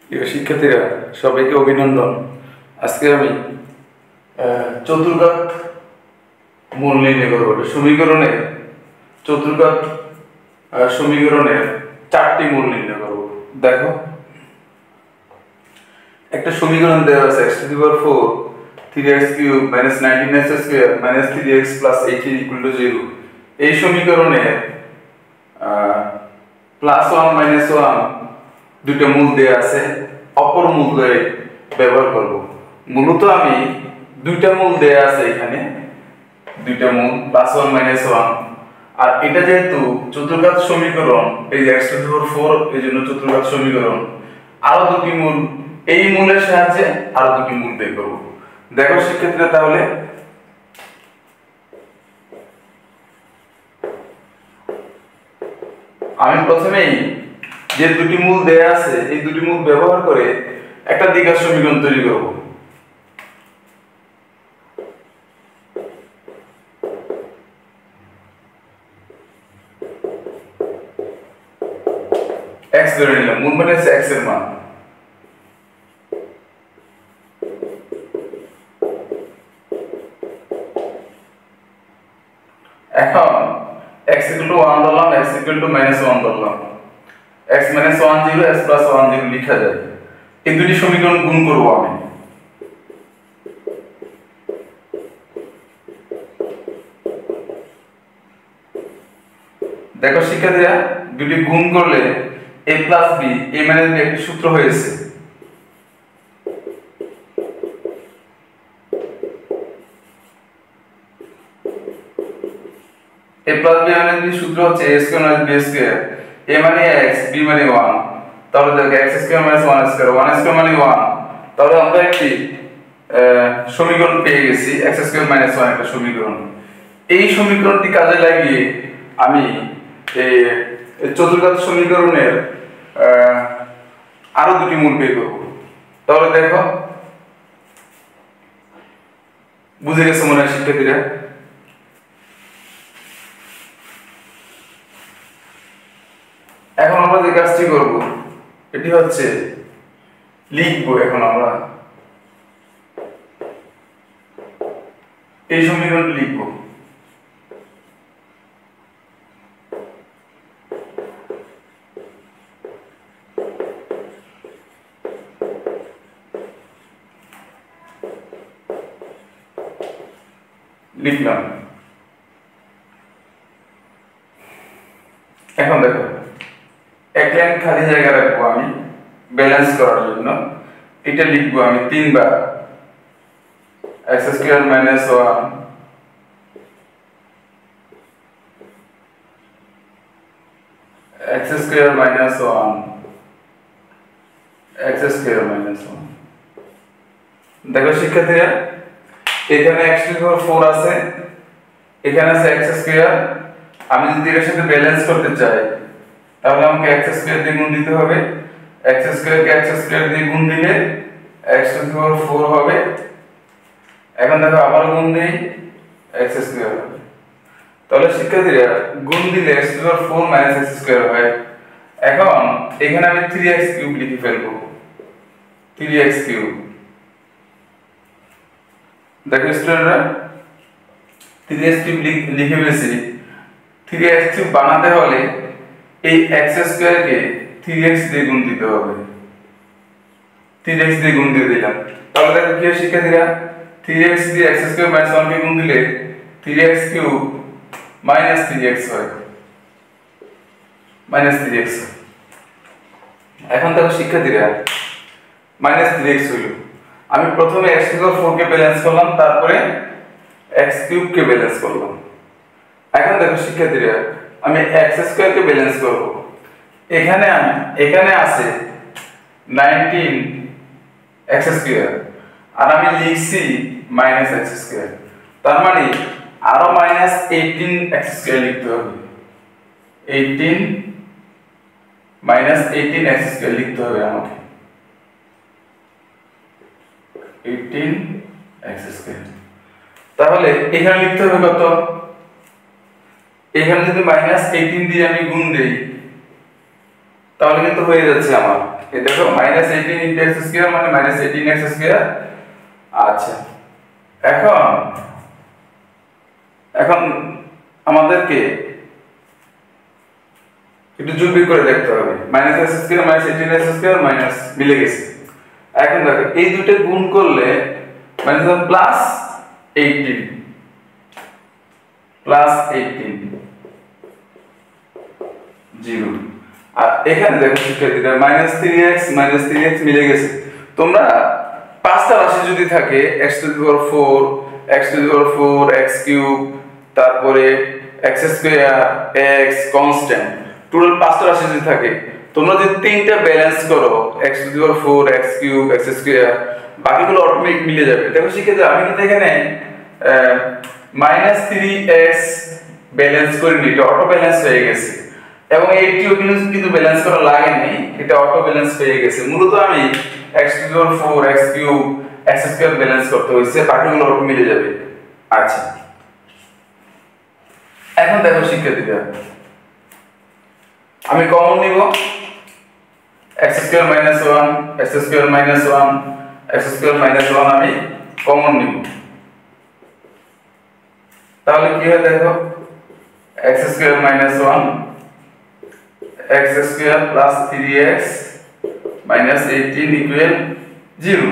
প্রিয় শিক্ষার্থীরা, সবাইকে অভিনন্দন। আজকে আমি চতুর্ঘাত মূল নির্ণয় করব। সমীকরণের চতুর্ঘাত সমীকরণের 4টি মূল নির্ণয় করব। দেখো, একটা সমীকরণ দেওয়া আছে x⁴ 3x³ - 19x² - 3x + 18 = 0। এই সমীকরণে +1 - 1 দুটো মূল দেয়া আছে, অপর মূল ব্যবহার করব। মূলত আমি দুইটা মূল দেয়া আছে, এখানে দুইটা মূল +1 - 1, আর এটা যেহেতু চতুর্ঘাত সমীকরণ, এই x⁴ এই জন্য চতুর্ঘাত সমীকরণ, আরো দুটি মূল, এই মূলের সাহায্যে আরো দুটি মূল বের করব। দেখো শিক্ষার্থীরা, তাহলে আমি প্রথমেই যে দুটি মূল দেয়া আছে এই দুটি মূল ব্যবহার করে একটা দ্বিঘাত সমীকরণ তৈরি করব। x ধরে নিলাম, মূল মানে হচ্ছে x এর মান। এখন x = 1 ধরলাম, x = -1 ধরলাম, x - 1 0, x + 1 0 লেখা যায়। এই দুটি সমীকরণ গুণ করব আমি। দেখো শিক্ষার্থীরা, দুটি গুণ করলে a + b, a মানে একটি সূত্র হয়েছে। a + b মানে সূত্র হচ্ছে a² - b², a মানে x, b মানে 1। তাহলে দেখো x² - 1², 1² মানে 1। তাহলে আমরা একটি সমীকরণ পেয়ে গেছি, x² - 1 একটা সমীকরণ। এই সমীকরণটি কাজে লাগিয়ে আমি এই চতুর্ঘাত সমীকরণের আরো দুটি মূল বের করব। তাহলে দেখো, বুঝে গেছে মনে হয় শিক্ষার্থীরা? এখন আমরা যে কাজটি করব, এটি হচ্ছে লিখব। এখন আমরা এই সমীকরণটি লিখব। লিখলাম। এখন দেখো, এক লাইন খালি জায়গা রাখবো আমি ব্যালেন্স করার জন্য। এটা লিখবো আমি 3 বার, x² - 1, x² - 1, x² - 1। দেখো শিক্ষার্থীরা, এখানে x⁴ আছে, এখানে আছে x²। আমি যদি এর সাথে ব্যালেন্স করতে চাই, তাহলে আমাকে x² দিয়ে গুণ দিতে হবে। x² কে x² দিয়ে গুণ দিলে x⁴ হবে। এখন দেখো, আবার গুণ দেই, x² হবে। তাহলে শিক্ষার্থীরা, গুণ দিলে x⁴ - x² হয়। এখন এখানে আমি 3x³ লিখে ফেলবো, 3x³। দেখো স্টুডেন্টরা, 3x³ লিখে ফেলেছি। 3x³ বানাতে হলে এই x² কে 3x দিয়ে গুণ দিতে হবে। 3x দিয়ে গুণ দিয়ে দিলাম। তাহলে দেখো কি হয় শিক্ষার্থীরা, 3x দিয়ে x² - 1 কে গুণ দিলে 3x³ - 3x হয়, -3x। এখন দেখো শিক্ষার্থীরা, -3x হলো। আমি প্রথমে x⁴ কে ব্যালেন্স করলাম, তারপরে x³ কে ব্যালেন্স করলাম। এখন দেখো শিক্ষার্থীরা, আমি x² কে ব্যালেন্স করব। এখানে আছে 19x², আর আমি লিখছি -x²। তার মানে আরো -18x² লিখতে হবে। 18 - 18x² লিখতে হবে আমাকে, 18x²। তাহলে এখানে লিখতে হবে কত? এখানে যদি -18 দিয়ে আমি গুণ দেই, তাহলে কিন্তু হয়ে যাচ্ছে আমার এই দেখো -18 × x² মানে -18x²। আচ্ছা এখন আমাদেরকে একটু যোগ করে দেখতে হবে -x² -18x² মাইনাস মিলে গেছে। এখন দেখো এই দুটো গুণ করলে মানে +18 0। আর এখানে দেখো শিক্ষার্থীরা -3x মিলে গেছে। তোমরা পাঁচটা রাশি যদি থাকে x⁴, x⁴, x³ তারপরে x², x কনস্ট্যান্ট, টোটাল পাঁচটা রাশি যদি থাকে তোমরা যদি তিনটা ব্যালেন্স করো x⁴, x³ x², বাকিগুলো অটোমেটিক মিলে যাবে। দেখো শিক্ষার্থীরা আমি কিন্তু এখানে -3x ব্যালেন্স করিনি, এটা অটো ব্যালেন্স হয়ে গেছে এবং এইটিও কিন্তু ব্যালেন্স করা লাগেনি, এটা অটো ব্যালেন্স হয়ে গেছে। মূলত আমি x⁴, x³ x² ব্যালেন্স করতে হইছে, বাকিগুলো অটো মিলে যাবে। আচ্ছা এখন দেখো শিক্ষার্থীরা আমি কমন নিব x² - 1 x² - 1 x² - 1 আমি কমন নিব। তাহলে কি হয় দেখো x² - 1 x² + 3x - 18 = 0।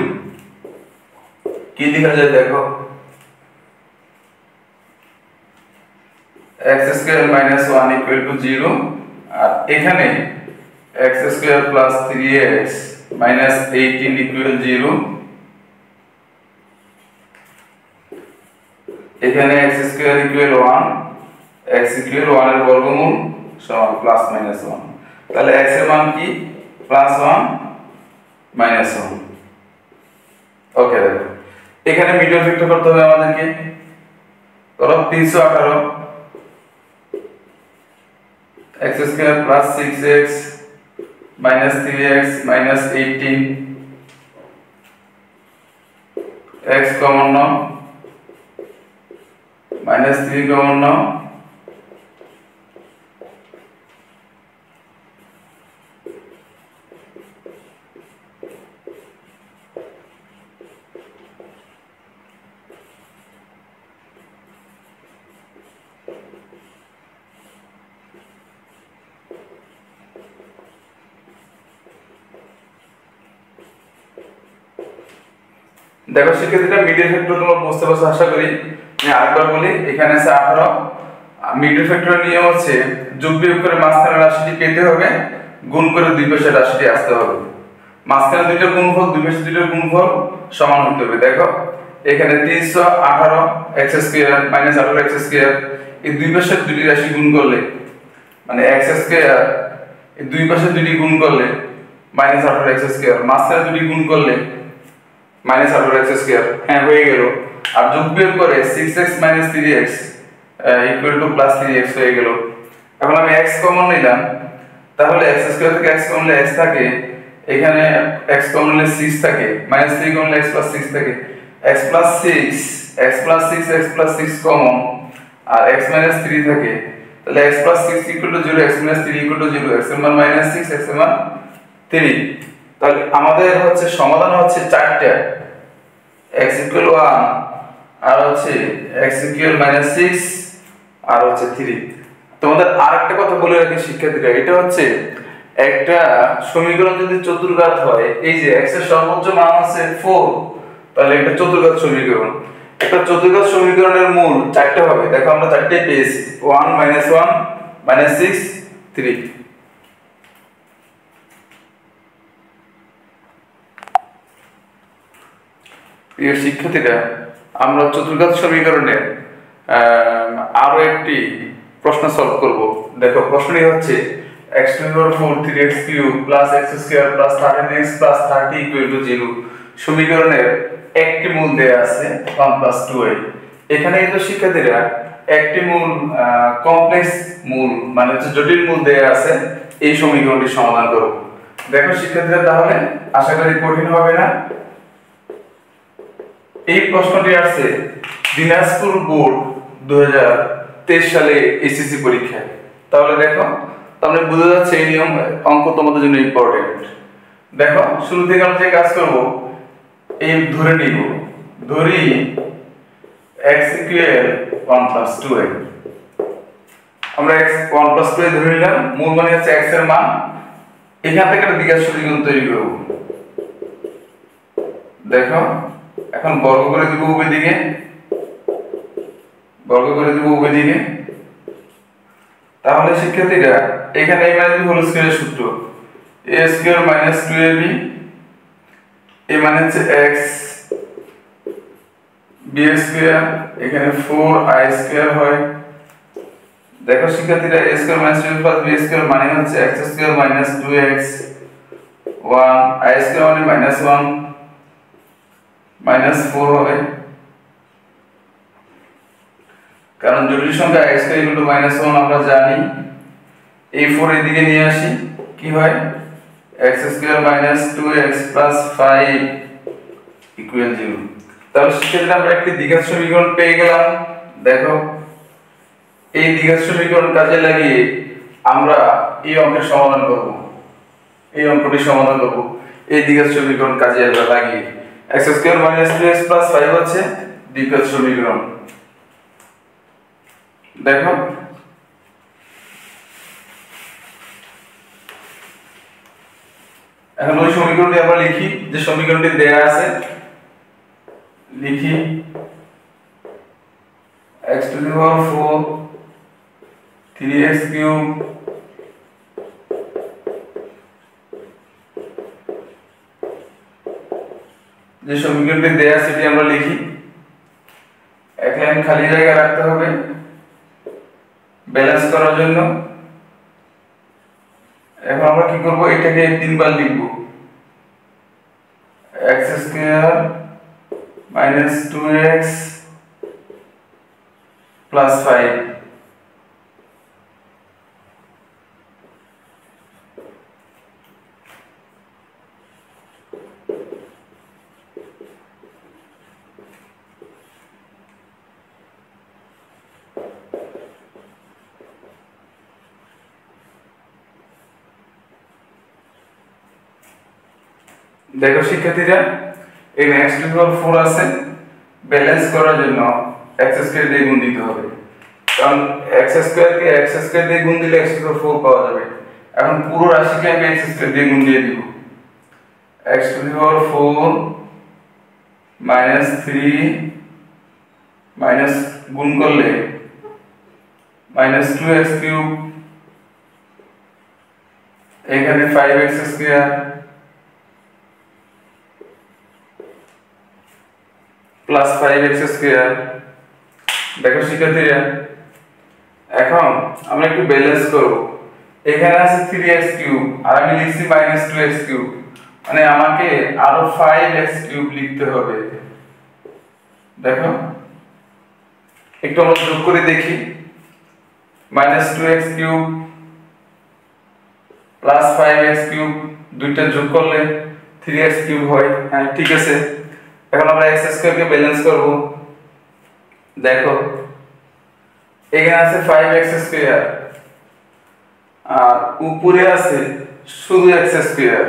কি লেখা যায় দেখো x² - 1 = 0 আর এখানে x² + 3x - 18 = 0। এখানে x² = 1 x = 1 এর বর্গমূল সমান +-1। তাহলে x এর মান কি +1 -1। ওকে দেখো এখানে মিডল ফ্যাক্টর করতে হবে আমাদেরকে। করো 318 x² + 6x - 3x - 18 x common নাও -3 কমন নাও দেখো শিক্ষার্থীরা মিডল ফ্যাক্টর তোমরা বুঝতে পারছো আশা করি। আমি আরেকবার বলি এখানে আছে 18 মিডল ফ্যাক্টরের নিয়ম হচ্ছে যোগ বিয়োগ করে মাঝখানের রাশিটি পেতে হবে, গুণ করে দুই পাশের রাশিটি আসতে হবে। মাঝখানে দুইটা গুণফল দুই পাশে দুইটা গুণফল সমান হতে হবে। দেখো এখানে 318 x² - 18 x² এই দুই পাশের দুটি রাশি গুণ করলে মানে x² এই দুই পাশে দুটি গুণ করলে -18 x², মাঝখানে দুটি গুণ করলে -18 x²। হ্যাঁ হয়ে গেল। আর যোগ বিয়োগ করে 6x - 3x = +3x হয়ে গেল। এখন আমি x কমন নিলাম, তাহলে x² থেকে x কমন নিলে x থাকে, এখানে x কমন নিলে 6 থাকে, -3 কমন নিলে x + 6 থাকে, x + 6 কমন আর x - 3 থাকে, তাহলে x + 6 = 0 x - 3 = 0, x এর মান -6 x এর মান 3। তাহলে আমাদের হচ্ছে সমাধান হচ্ছে চারটা x = 1 আর হচ্ছে x = -6 আর হচ্ছে 3। তোমাদের আরেকটা কথা বলে রাখি শিক্ষার্থীরা, এটা হচ্ছে একটা সমীকরণ যদি চতুর্ঘাত হয়, এই যে x এর সর্বোচ্চ মান আছে 4, তাহলে একটা চতুর্ঘাত সমীকরণ। একটা চতুর্ঘাত সমীকরণের মূল চারটা হবে। দেখো আমরা চারটাই পেয়েছি 1 - 1 -6 3। প্রিয় শিক্ষার্থীরা আমরা চতুর্ঘাত সমীকরণের আরো একটি প্রশ্ন সলভ করব। দেখো প্রশ্নটি হচ্ছে x⁴ 3x³ + x² + 13x + 30 = 0 সমীকরণের একটি মূল দেয়া আছে 1 + 2i। এখানে কিন্তু শিক্ষার্থীরা একটি মূল কমপ্লেক্স মূল মানে হচ্ছে জটিল মূল দেয়া আছে, এই সমীকরণটি সমাধান করব। দেখো শিক্ষার্থীরা তাহলে আশা করি কঠিন হবে না। এই প্রশ্নটি আসছে দিনাজপুর বোর্ড 2023 সালে এসএসসি পরীক্ষায়। তাহলে দেখো তাহলে বুঝা যাচ্ছে এই নিয়ম অঙ্ক তোমাদের জন্য ইম্পর্টেন্ট। দেখো শুরু থেকে আমরা যে কাজ করব, এই ধরে নিব, ধরি x ইকুয়াল 1 প্লাস 2a। আমরা x 1 প্লাস 2a ধরে নিলাম, মূল মানে হচ্ছে x এর মান। এখান থেকে একটা দ্বিঘাত সমীকরণ তৈরি করব। দেখো এখন বর্গ করে দিব উভয় দিকে, বর্গ করে দিব উভয় দিকে। তাহলে শিক্ষার্থীরা এখানে a মানে হোল স্কয়ারের সূত্র, a square minus 2ab, a মানে হচ্ছে x, b স্কয়ার, এখানে 4i স্কয়ার হয়। দেখো শিক্ষার্থীরা a square minus 2 plus b square মানে হচ্ছে x square minus 2x 1, i square মানে মাইনাস 1 মাইনাস 4 হবে, কারণ জটিল সংখ্যা x ইকুয়াল টু মাইনাস 1 আমরা জানি। এই 4 এদিকে নিয়ে আসি, কি হয় x square minus 2x plus 5 equal 0। তাহলে সেক্ষেত্রে আমরা একটি দ্বিঘাত সমীকরণ পেয়ে গেলাম। দেখো এই দ্বিঘাত সমীকরণ কাজে লাগিয়ে আমরা এই অঙ্কের সমাধান করব, এই অঙ্কটি সমাধান করব এই দ্বিঘাত সমীকরণ কাজে লাগিয়ে। x square minus 2x plus 5 হচ্ছে দ্বিঘাত সমীকরণ। দেখো এখন ওই সমীকরণটি আমরা লিখি, যে সমীকরণটি দেয়া আছে, লিখি x to the power 4 3x cube যে সমীকরণটি দেয়া আছে সেটি আমরা লিখি। এক লাইন খালি জায়গা রাখতে হবে ব্যালেন্স করার জন্য। এখন আমরা কি করব, এটাকে তিনবার লিখব, x square minus 2x plus 5। দেখো শিক্ষার্থীরা এখানে x টু দি পাওয়ার 4 আছে, ব্যালেন্স করার জন্য x স্কয়ার দিয়ে গুণ দিতে হবে, কারণ x স্কয়ার কে x স্কয়ার দিয়ে গুণ দিলে x টু দি পাওয়ার 4 পাওয়া যাবে। এখন পুরো রাশিকে আমি x স্কয়ার দিয়ে গুণ দিয়ে দিব, x to the power 4 minus 3 minus গুণ করলে মাইনাস 2x কিউব, এখানে 5x square plus 5x square. দেখো শিক্ষার্থীরা এখন আমরা একটু ব্যালেন্স করব। এখানে আছে 3x কিউব আর আমি লিখছি মাইনাস 2x কিউব, মানে আমাকে আরো 5x কিউব লিখতে হবে। দেখো একটু আমরা যোগ করে দেখি, minus 2x cube plus 5x cube, দুইটা যোগ করলে 3x কিউব হয়। হ্যাঁ ঠিক আছে, এখন আমরা x স্কয়ার কে ব্যালেন্স করব। দেখো এখানে আছে 5x স্কয়ার আর উপরে আছে শুধু x স্কয়ার।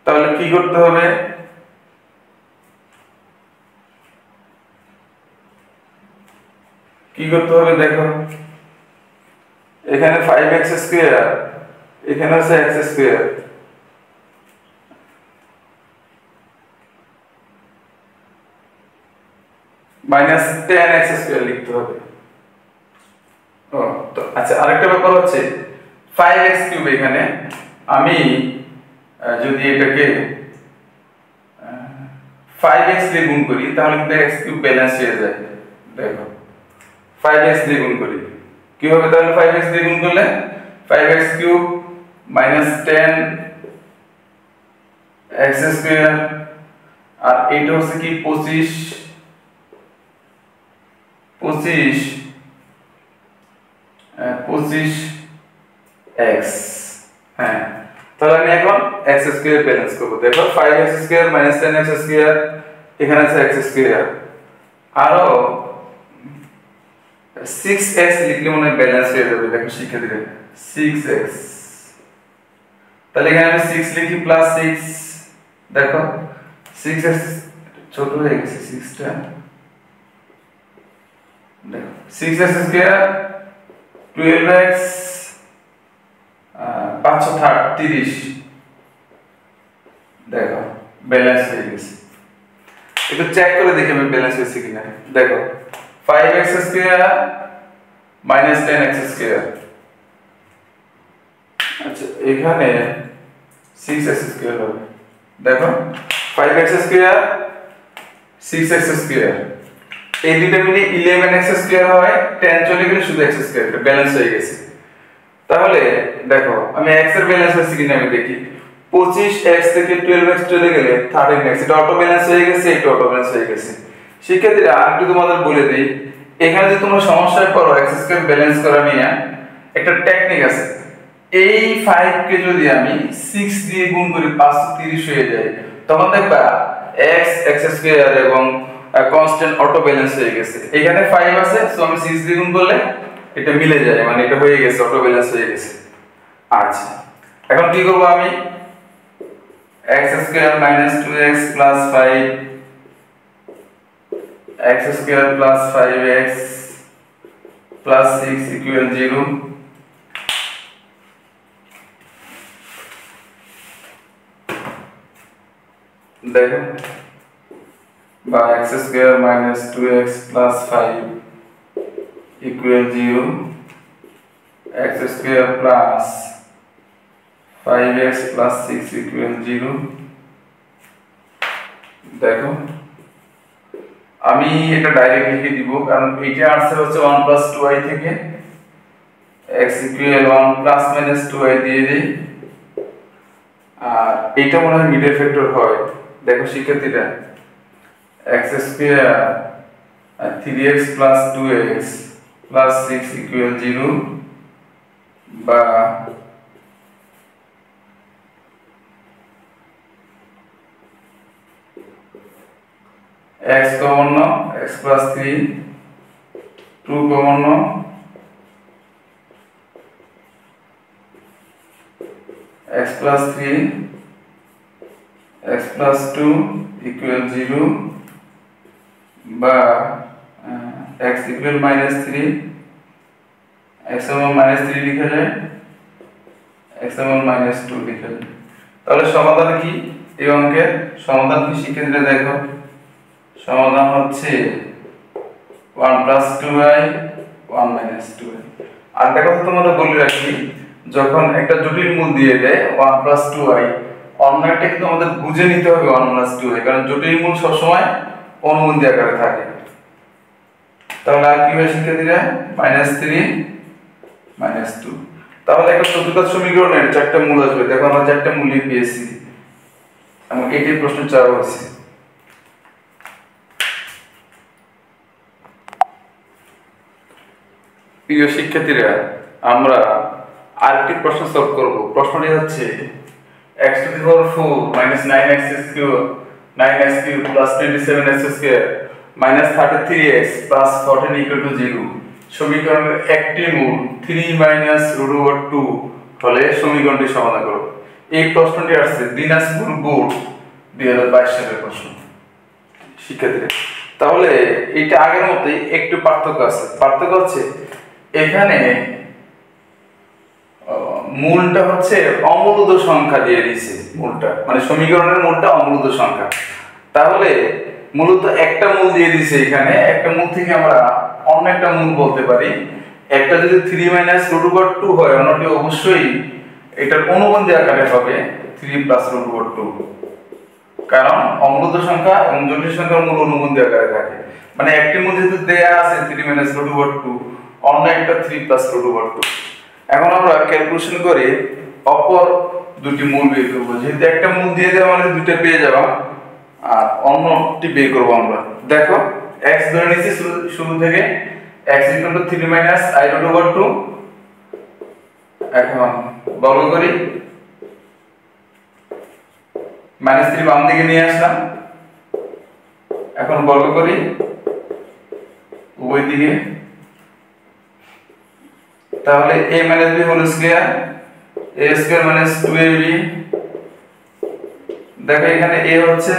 তাহলে কি করতে হবে, কি করতে হবে, দেখো এখানে 5x স্কয়ার, এখানে আছে x square, minus 10x square লিখতে হবে। ও তো আচ্ছা, আরেকটা ব্যাপার হচ্ছে 5x কিউব, এখানে আমি যদি এটাকে 5x দিয়ে গুণ করি তাহলে কিন্তু x কিউব ব্যালেন্স হয়ে যায়। দেখো 5x দিয়ে গুণ করি কি হবে, তাহলে 5x দিয়ে গুণ করলে 5x cube minus 10x square, আর এইটা হচ্ছে কি 25 25x। হ্যাঁ তাহলে আমি এখন x স্কয়ার ব্যালেন্স করব। দেখো 5x square minus 10x square, এখানে আছে x স্কয়ার, আরো 6x লিখলে মনে হয় ব্যালেন্স হয়ে যাবে। দেখো শিক্ষার্থীরা 6x, তাহলে এখানে আমি 6 লিখি প্লাস 6, দেখো 6x ছোট হয়ে গেছে 6 টা, দেখো 6x স্কয়ার 12x 530, দেখো ব্যালেন্স হয়ে গেছে। একটু চেক করে দেখি আমি ব্যালেন্স হয়েছে কিনা। দেখো 5x square minus 10x square, আচ্ছা এখানে 6x স্কয়ার হবে। দেখো 5x স্কয়ার 6x স্কয়ার, এই দুটো মিলে 11x স্কয়ার হয়, 10 চলে গেলে শুধু x স্কয়ার, এটা ব্যালেন্স হয়ে গেছে। তাহলে দেখো আমি x এর ব্যালেন্স হয়েছে কিনা আমি দেখি। 25x থেকে 12x চলে গেলে 13x, এটা অটো ব্যালেন্স হয়ে গেছে, এটা অটো ব্যালেন্স হয়ে গেছে। শিক্ষার্থীরা আরেকটু তোমাদের বলে দেই, এখানে যদি তোমরা সমস্যায় পড়ো x স্কয়ার ব্যালেন্স করা নিয়ে, একটা টেকনিক আছে। এই 5 কে যদি আমি 6 দিয়ে গুণ করি 530 হয়ে যায়, তখন দেখবা x স্কয়ার এবং কনস্ট্যান্ট অটো ব্যালেন্স হয়ে গেছে। এখানে 5 আছে, সো আমি 6 দিয়ে গুণ করলে এটা মিলে যায়, মানে এটা হয়ে গেছে, অটো ব্যালেন্স হয়ে গেছে। আচ্ছা এখন কি করব আমি, x square minus 2x plus 5 x square plus 5x plus 6 equal 0, দেখো বা x square minus 2x plus 5 equal 0, x square plus 5x plus 6 equal 0। দেখো আমি এটা ডাইরেক্ট লিখে দিব, কারণ এইটা আসছে হচ্ছে 1 প্লাস 2y থেকে, x equal 1 plus minus 2y দিয়ে দেই, আর এইটা মনে হয় মিডল ফ্যাক্টর হয়। দেখো শিক্ষার্থীরা x square 3x plus 2x plus 6 equal 0, বা x কমন নাও, x প্লাস 3, 2 কমন নাও, x plus 3 x plus 2 equal 0, বা x ইকুয়াল মাইনাস 3, x সমান মাইনাস 3 লিখা যায়, x সমান মাইনাস 2 লিখা যায়। তাহলে সমাধান কি, এই অঙ্কের সমাধান কি শিক্ষার্থীরা দেখো, সমাধান হচ্ছে 1 প্লাস 2y 1 মাইনাস 2y। আর একটা কথা তোমাদের বলে রাখি, যখন একটা জটিল মূল দিয়ে দেয় 1 প্লাস 2y, অন্য একটা কিন্তু আমাদের বুঝে নিতে হবে 1 প্লাস 2y, কারণ জটিল মূল সবসময় অনুবন্ধী আকারে থাকে। তাহলে আর কি হয় শিক্ষার্থীরা, মাইনাস 3 মাইনাস 2। তাহলে একটা চতুর্থাংশ সমীকরণের চারটা মূল আসবে। দেখো আমরা চারটা মূলই পেয়েছি, এবং এটাই প্রশ্ন চাওয়া হয়েছে। প্রিয় শিক্ষার্থীরা, আমরা আরেকটি প্রশ্ন সলভ করব। প্রশ্নটি হচ্ছে x to the power 4 minus 9x cube 9x cube plus 27x square minus 33x plus 14 equal to 0 সমীকরণের একটি মূল 3 minus root over 2 হলে সমীকরণটি সমাধান করো। এই প্রশ্নটি আসছে দিনাজপুর বোর্ড 2022 সালের প্রশ্ন শিক্ষার্থীরা। তাহলে এটা আগের মতই, একটু পার্থক্য আছে। পার্থক্য হচ্ছে এখানে মূলটা হচ্ছে অমূলত সংখ্যা দিয়ে দিয়েছে, মূলটা মানে সমীকরণের মূলটা অমূলত সংখ্যা। তাহলে মূলত একটা মূল দিয়ে দিয়েছে, এখানে একটা মূল থেকে আমরা অন্য একটা মূল বলতে পারি। একটা যদি 3 মাইনাস রুট ওভার 2 হয়, অন্যটি অবশ্যই এটার অনুবন্ধী আকারে হবে 3 প্লাস রুট ওভার 2, কারণ অমূলত সংখ্যা এবং জটিল সংখ্যার মূল অনুবন্ধী আকারে থাকে। মানে একটি মূল যেহেতু দেয়া আছে 3 মাইনাস রুট ওভার 2, অন্য একটা 3 প্লাস রুট ওভার 2। এখন আমরা ক্যালকুলেশন করে অপর দুটি মূল বের করব। যেহেতু একটা মূল দিয়ে দেওয়া মানে দুটো পেয়ে যাবা, আর অন্যটি বের করব আমরা। দেখো x ধরে নিয়েছি শুরু থেকে, x equal to 3 minus i root over 2। এখন বর্গ করি, মাইনাস 3 বাম দিকে নিয়ে আসলাম, এখন বর্গ করি উভয় দিকে, তাহলে a minus b whole square a square minus 2ab। দেখো এখানে a হচ্ছে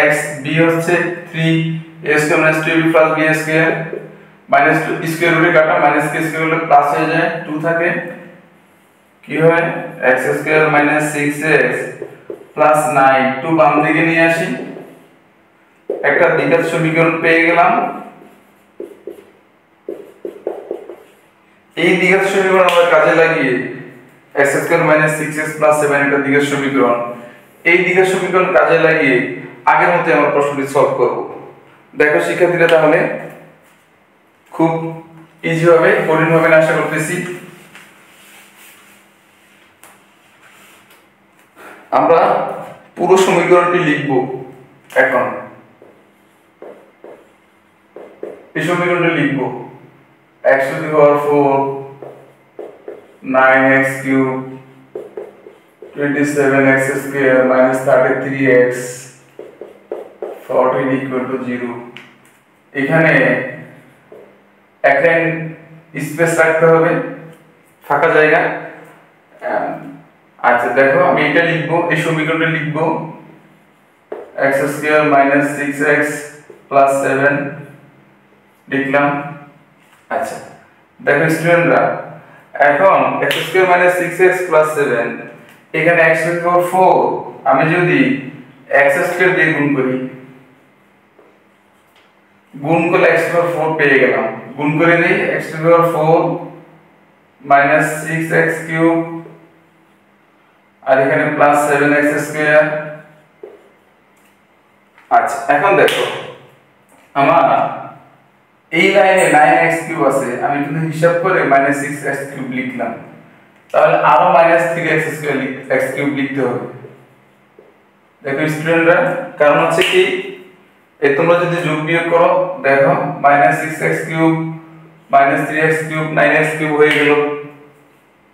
x, b হচ্ছে 3, a square minus 2ab plus b square minus 2 square রুটে কাটা মাইনাস কে স্কয়ার হলে প্লাস হয়ে যায় 2 থাকে, কি হয় x square minus 6x plus 9। 2 বাম দিকে নিয়ে আসি, একটা দ্বিঘাত সমীকরণ পেয়ে গেলাম। এই দ্বিঘাত সমীকরণ আমরা কাজে লাগিয়ে x square minus 6x plus 7 একটা দ্বিঘাত সমীকরণ, এই দ্বিঘাত সমীকরণ কাজে লাগিয়ে আগের মতো আমরা প্রশ্নটি সলভ করব। দেখো শিক্ষার্থীরা, তাহলে খুব ইজি হবে, কঠিন হবে না আশা করতেছি। আমরা পুরো সমীকরণটি লিখব। এখন এই সমীকরণটি লিখব x to the power 4 9x cube 27x square minus 33x 14 equal to 0। এখানে একটা স্পেস রাখতে হবে, ফাঁকা জায়গা। আচ্ছা দেখো আমি এটা লিখবো, এই সমীকরণটা লিখবো x square minus 6x plus 7 লিখলাম। আচ্ছা দেখো স্টুডেন্টরা, এখন x square minus 6x plus 7 এখানে x টু দি পাওয়ার 4 আমি যদি x স্কয়ার দিয়ে গুণ করি, গুণ করলে x টু দি পাওয়ার 4 পেয়ে গেলাম। গুণ করে দেই x to the power 4 minus 6x cube আর এখানে প্লাস 7x স্কয়ার। আচ্ছা এখন দেখো আমার এই লাইনে 9x কিউব আছে, আমি যদি হিসাব করে মাইনাস 6x কিউব লিখলাম, তাহলে আরো minus 3x square x cube লিখতে হবে। দেখো স্টুডেন্টরা, কারণ হচ্ছে কি এই তোমরা যদি যোগ বিয়োগ করো, দেখো minus 6x cube minus 3x cube 9x cube হয়ে গেল।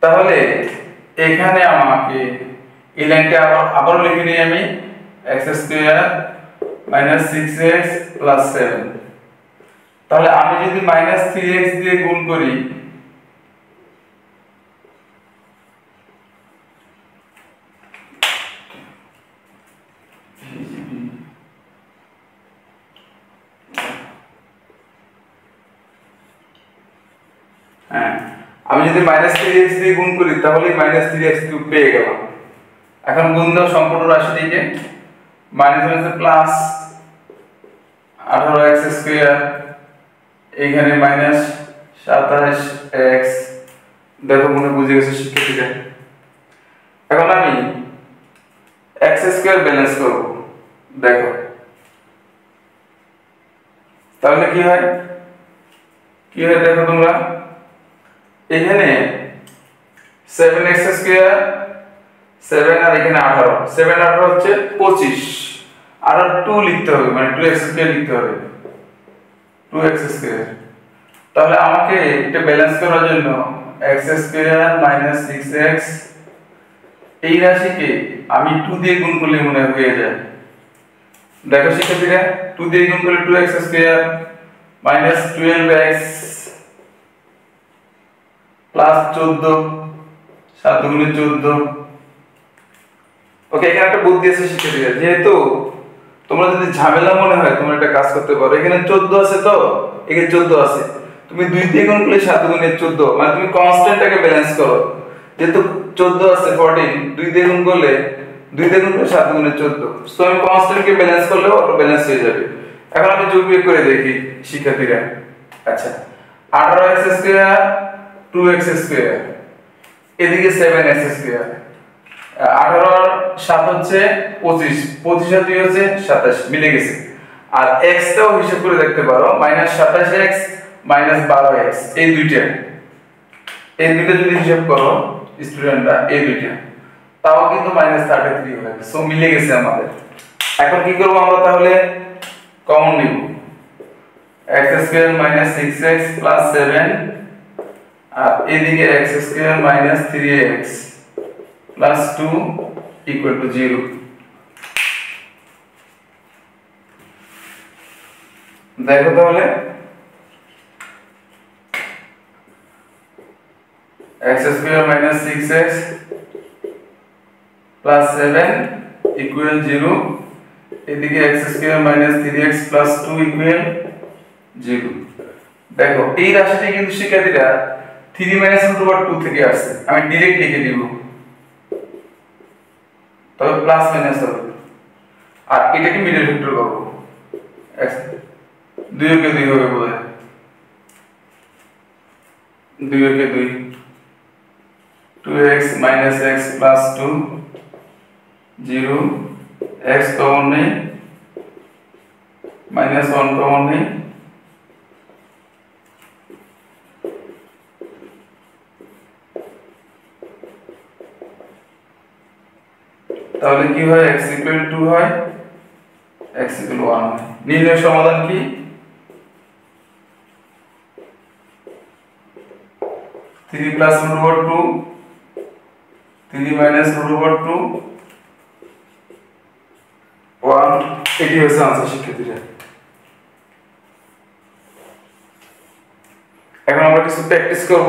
তাহলে এখানে আমাকে এই লাইনটা আবার লিখে নিই আমি x square minus 6x plus 7। তাহলে আমি যদি মাইনাস 3x দিয়ে গুণ করি, আমি যদি মাইনাস 3x দিয়ে গুণ করি তাহলে মাইনাস 3x কিউব পেয়ে গেলাম। এখন গুণ দাও সম্পূর্ণ রাশিটিকে, মাইনাস হচ্ছে প্লাস 18x স্কয়ার এখানে মাইনাস 27x। দেখো মনে বুঝে গেছে শিক্ষার্থীরা। এখন আমি x স্কয়ার ব্যালেন্স করব। দেখো তাহলে কি হয় দেখো তোমরা, এখানে 7x স্কয়ার 7 আর এখানে 18, 7 18 হচ্ছে 25 আর 2 লিখতে হবে, মানে 2x স্কয়ার লিখতে হবে, 2x স্কয়ার। তাহলে আমাকে এটা ব্যালেন্স করার জন্য x স্কয়ার মাইনাস 6x এই রাশিকে আমি 2 দিয়ে গুণ করলে মনে হয়ে যায়। দেখো শিক্ষার্থীরা, 2 দিয়ে গুণ করলে 2x square minus 12x plus 14 7 গুণে 14। ওকে, এখানে একটা বুদ্ধি আছে শিক্ষার্থীরা, যেহেতু তোমরা যদি ঝামেলা মনে হয় তোমরা একটা কাজ করতে পারো, এখানে 14 আছে তো এখানে 14 আছে, তুমি 2 দিয়ে গুণ করলে 7 গুণে 14, মানে তুমি কনস্ট্যান্টটাকে ব্যালেন্স করো। যেহেতু 14 আছে 14, 2 দিয়ে গুণ করলে 7 গুণে 14, সো আমি কনস্ট্যান্টকে ব্যালেন্স করলেও অটো ব্যালেন্স হয়ে যাবে। এখন আমি যোগ বিয়োগ করে দেখি শিক্ষার্থীরা। আচ্ছা 18x স্কয়ার 2x স্কয়ার এদিকে 7x স্কয়ার, 18 আর 7 হচ্ছে 25, 25 আর 2 হচ্ছে 27, মিলে গেছে। আর x টাও হিসাব করে দেখতে পারো, মাইনাস 27x মাইনাস 12x এই দুইটা যদি হিসাব করো স্টুডেন্টরা, এই দুইটা তাও কিন্তু মাইনাস 33 হবে, সো মিলে গেছে আমাদের। এখন কি করব আমরা, তাহলে কমন নিব x square minus 6x plus 7 আর এদিকে x square minus 3x plus 2 equal to 0। দেখো তাহলে square minus 6x plus 7 equal 0, এদিকে x square minus 3x plus 2 equal 0। দেখো এই রাশিটি কিন্তু শিক্ষার্থীরা 3 মাইনাস রুট ওভার 2 থেকে আসছে, আমি ডাইরেক্ট লিখে দিব, তবে প্লাস মাইনাস হবে, আর এটাকে মিডল ফ্যাক্টর করব, x 2 কে 2 হবে বলে 2 কে 2, 2x minus x plus 2 0, x common নেই, minus 1 কমন নেই, তাহলে কি হয়, x equal 2 হয়, x equal 1 হয়। নির্ণয় সমাধান কি, three plus root over 2, 3 minus root over 2 1, এটি হচ্ছে आंसर শিক্ষার্থীরা। এখন আমরা কিছু প্র্যাকটিস করব।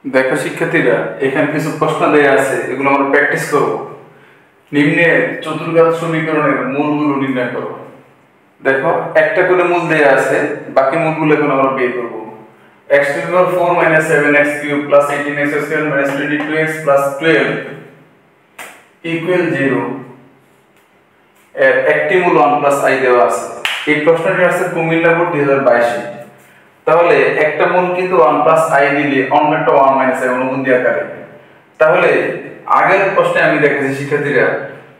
দেখো শিক্ষার্থীরা, এখানে কিছু প্রশ্ন দেয়া আছে, এগুলো আমরা প্র্যাকটিস করব। নিম্নে চতুর্ঘাত সমীকরণের মূলগুলো নির্ণয় করো। দেখো একটা করে মূল দেয়া আছে, বাকি মূলগুলো এখন আমরা বের করব। x to the power 4 minus 7x cube plus 18x square minus 22x plus 12 equal 0 এর একটি মূল 1 plus i দেওয়া আছে। এই প্রশ্নটি আছে কুমিল্লা বোর্ড 2022 এ। তাহলে একটা মূল কিন্তু 1 plus i দিলে অন্যটা 1 minus i অনুবন্ধী আকারে। তাহলে আগের প্রশ্নে আমি দেখাচ্ছি শিক্ষার্থীরা,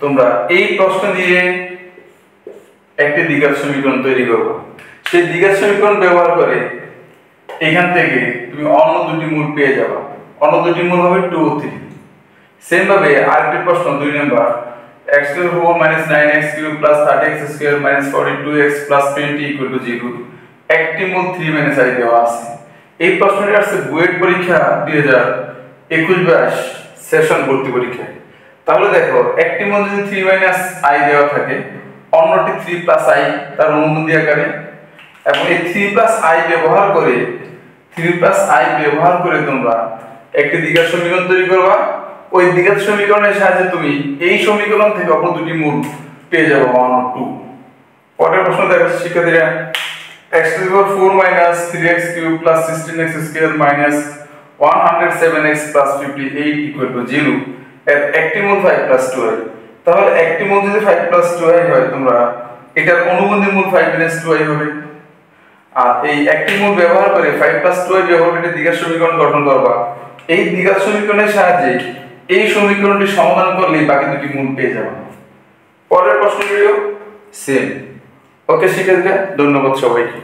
তোমরা এই প্রশ্ন দিয়ে একটি দ্বিঘাত সমীকরণ তৈরি করবে। সেই দ্বিঘাত সমীকরণ ব্যবহার করে এখান থেকে তুমি অন্য দুটি মূল পেয়ে যাবে। অন্য দুটি মূল হবে 2 ও 3। সেম ভাবে আরেকটি প্রশ্ন 2 number x to the power minus 9x cube plus 30x square minus 42x plus 20 equal to 0 একটি মূল 3 minus i দেওয়া আছে। এই প্রশ্নটি আসছে বুয়েট পরীক্ষা 2021-22 সেশন ভর্তি পরীক্ষায়। তাহলে দেখো একটি মূল যদি 3 minus i দেওয়া থাকে, অন্যটি 3 plus i তার অনুবন্ধী আকারে, এবং এই 3 plus i ব্যবহার করে তোমরা একটি দ্বিঘাত সমীকরণ তৈরি করবা। ওই দ্বিঘাত সমীকরণের সাহায্যে তুমি এই সমীকরণ থেকে অপর দুটি মূল পেয়ে যাবে 1 ও 2। পরের প্রশ্ন দেখো শিক্ষার্থীরা, x to the power 4 minus 3x cube plus 16x square minus 107x plus 58 equal to 0 এর একটি মূল 5 plus 2i। তাহলে একটি মূল যদি 5 plus 2i হয়, তোমরা এটার অনুবন্ধী মূল 5 minus 2i হবে। আর এই একটি মূল ব্যবহার করে 5 plus 2i ব্যবহার করে দ্বিঘাত সমীকরণ গঠন করবা। এই দ্বিঘাত সমীকরণের সাহায্যে এই সমীকরণটি সমাধান করলেই বাকি দুটি মূল পেয়ে যাবে। পরের প্রশ্নটিও সেম। ওকে শিক্ষার্থীরা, ধন্যবাদ সবাইকে।